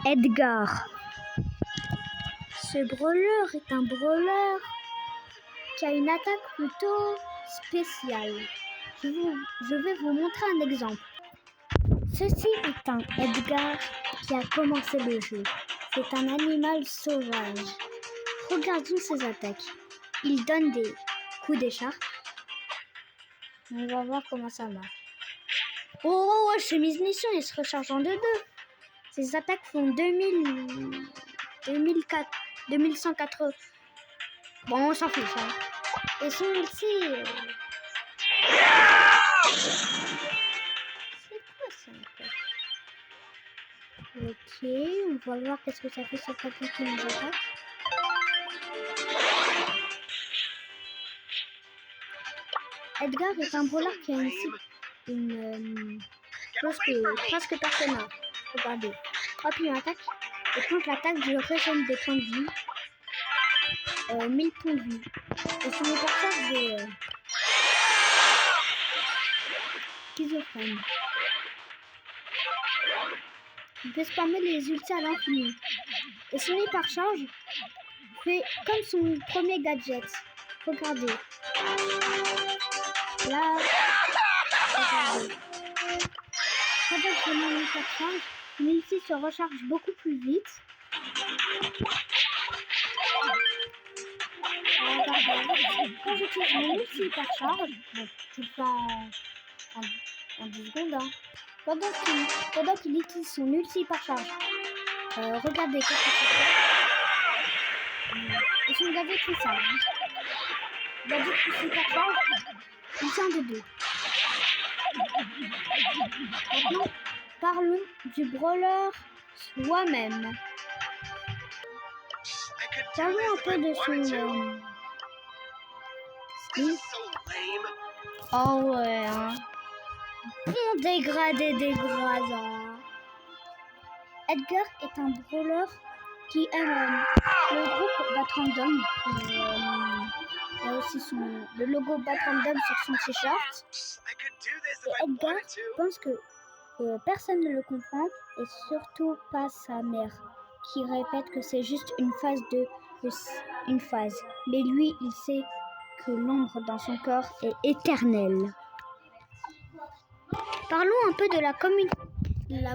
Edgar. Ce brawler est un brawler qui a une attaque plutôt spéciale. Je vais vous montrer un exemple. Ceci est un Edgar qui a commencé le jeu. C'est un animal sauvage. Regardons ses attaques. Il donne des coups d'écharpe. On va voir comment ça marche. Oh, chemise mission, il se recharge en 2-2. Ses attaques font 2180. Bon, on s'en fiche. Hein. Et son ulti... C'est quoi ça encore? Ok, on va voir qu'est-ce que ça fait sur quelqu'un qui nous attaque. Edgar est un brawler qui a une chose que presque personne n'a. Regardez. Hop, il attaque. Et quand je l'attaque, je régène des points de vie. 1000 points de vie. Et sur mes portages, j'ai schizophrène. Il peut spammer les ultis à l'infini. Et son hypercharge fait comme son premier gadget. Regardez. Là, regardez. Quand je fais mon hypercharge, l'ulti se recharge beaucoup plus vite. Regardez. Quand j'utilise mon ulti hypercharge, bon, je le fais en 10 secondes. Hein. Pendant qu'il utilise son ulti hypercharge, regardez qu'est-ce que c'est. Et son gadget fait ça. Hein. Gadget plus hypercharge, il tient de deux. Maintenant, parlons du brawler soi-même. Parlons un peu de son skin. Oh ouais, hein. Bon dégradé. Edgar est un brawler qui aime le groupe Bat Random. Il y a aussi le logo Bat Random sur son t-shirt. Et Edgar pense que personne ne le comprend, et surtout pas sa mère, qui répète que c'est juste une phase. Mais lui, il sait que l'ombre dans son corps est éternelle. Parlons un peu de la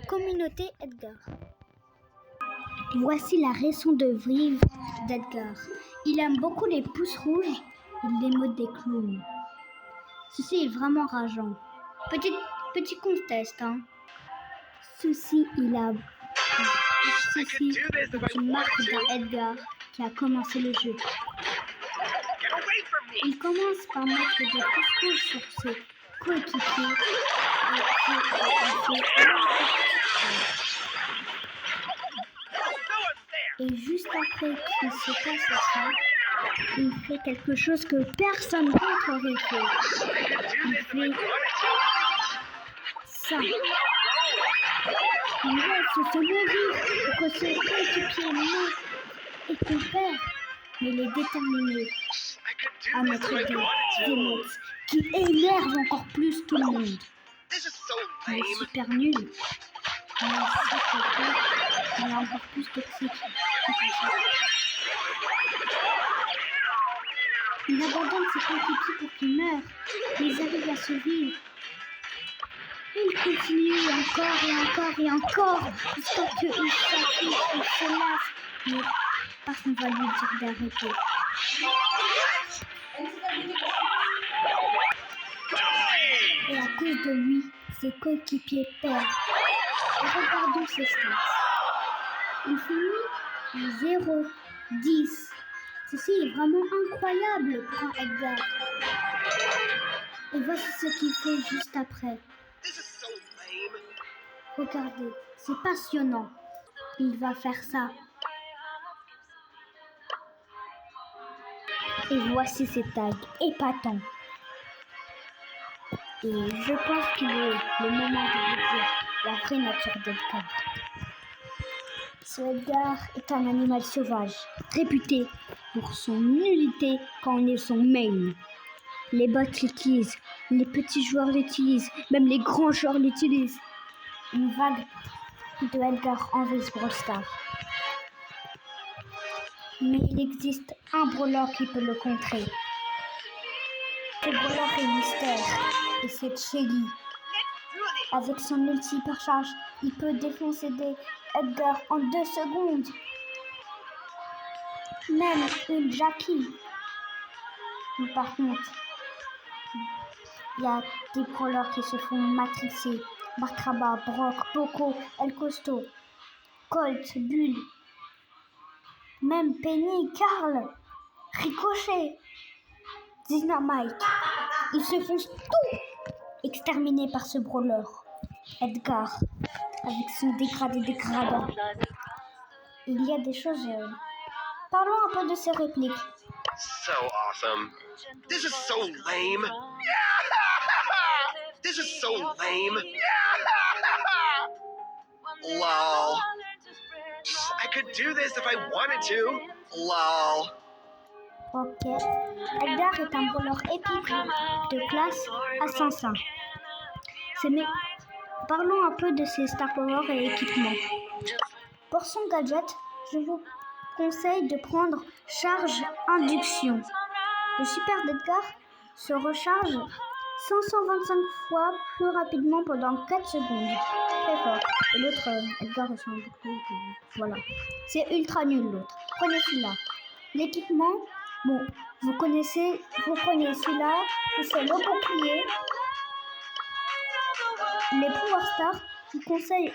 communauté Edgar. Voici la raison de vivre d'Edgar. Il aime beaucoup les pouces rouges et l'émote des clowns. Ceci est vraiment rageant. Petit contest, hein. Ceci est une marque d'un Edgar qui a commencé le jeu. Il commence par mettre des pouces rouges sur ses coéquipiers. Et juste après qu'il se passe ça, il fait quelque chose que personne d'autre aurait fait. Il fait ça. Il laisse se mourir pour que ses coéquipiers meurent et qu'on perd. Mais il est déterminé à mettre des émotes qui énervent encore plus tout le monde. Il est super nul. Il est encore plus toxique. Il abandonne ses coéquipiers pour qu'ils meurent, mais ils arrivent à survivre. Il continue encore et encore, jusqu'à qu'il s'affiche, il se lasse, mais personne ne va lui dire d'arrêter. Et à cause de lui, ses coéquipiers perdent. Et regardons ses stats. Il finit à 0-10. Ceci est vraiment incroyable pour un Edgar. Et voici ce qu'il fait juste après. Regardez, c'est passionnant. Il va faire ça. Et voici ses tags épatants. Et je pense qu'il est le moment de vous dire la vraie nature d'Edgar. Ce Edgar est un animal sauvage, réputé pour son nullité quand on est son main. Les bots l'utilisent, les petits joueurs l'utilisent, même les grands joueurs l'utilisent. une vague de Edgar envers Brawl Stars. Mais il existe un brawler qui peut le contrer. Ce brawler est mystère et c'est Shelly. Avec son ulti hypercharge, il peut défoncer des Edgar en 2 secondes. Même une Jackie. Mais par contre, il y a des brawlers qui se font matricer. Bakraba, Brock, Poco, El Costo, Colt, Bull, même Penny, Carl, Ricochet, Dynamite. Ils se font tout exterminés par ce brawler. Edgar, avec son dégradé dégradant. Il y a des choses... Parlons un peu de ses répliques. So awesome. This is so lame. This is so lame. Lol. I could do this if I wanted to. Lol. Ok. Edgar est un brawler épique de classe assassin. Parlons un peu de ses star power et équipements. Pour son gadget, je vous conseille de prendre charge induction. Le super d'Edgar se recharge 525 fois plus rapidement pendant 4 secondes. Très fort. Et l'autre, Edgar ressemble beaucoup. Voilà. C'est ultra nul l'autre. Prenez celui-là. L'équipement, bon, vous prenez celui-là, c'est le bouclier. Les Power Stars, je vous conseille,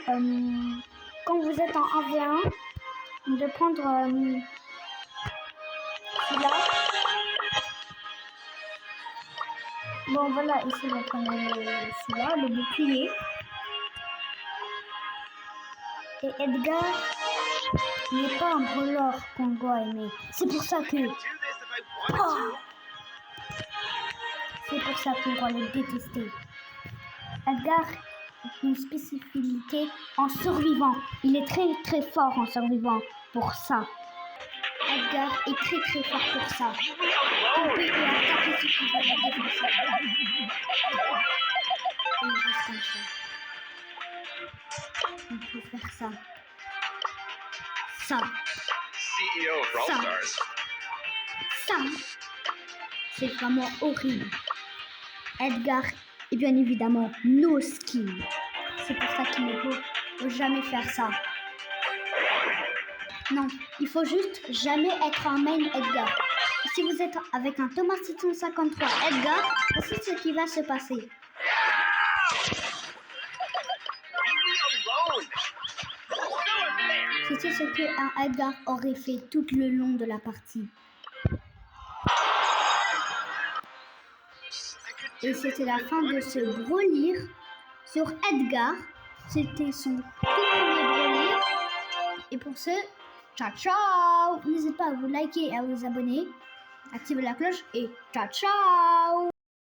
quand vous êtes en 1v1, de prendre celui-là. Bon, voilà, ici, vous prenez celui-là, le bouclier. Et Edgar n'est pas un brawler qu'on doit aimer. C'est pour ça que... C'est pour ça qu'on doit le détester. Edgar a une spécificité en survivant. Il est très très fort en survivant pour ça. Edgar est très très fort pour ça. Il peut attaquer ce qu'il veut le défoncer. Et il reste comme ça. On peut faire ça. Ça. CEO of Brawl Stars. Ça. C'est vraiment horrible. Edgar est bien évidemment no skill. C'est pour ça qu'il ne faut jamais faire ça. Non, il faut juste jamais être un main Edgar. Si vous êtes avec un Thomas 653 Edgar, voici ce qui va se passer. C'était ce qu'un Edgar aurait fait tout le long de la partie. Et c'était la fin de ce brawler sur Edgar. C'était son tout premier brawler. Et pour ce, ciao ciao! N'hésitez pas à vous liker et à vous abonner. Activez la cloche et ciao ciao!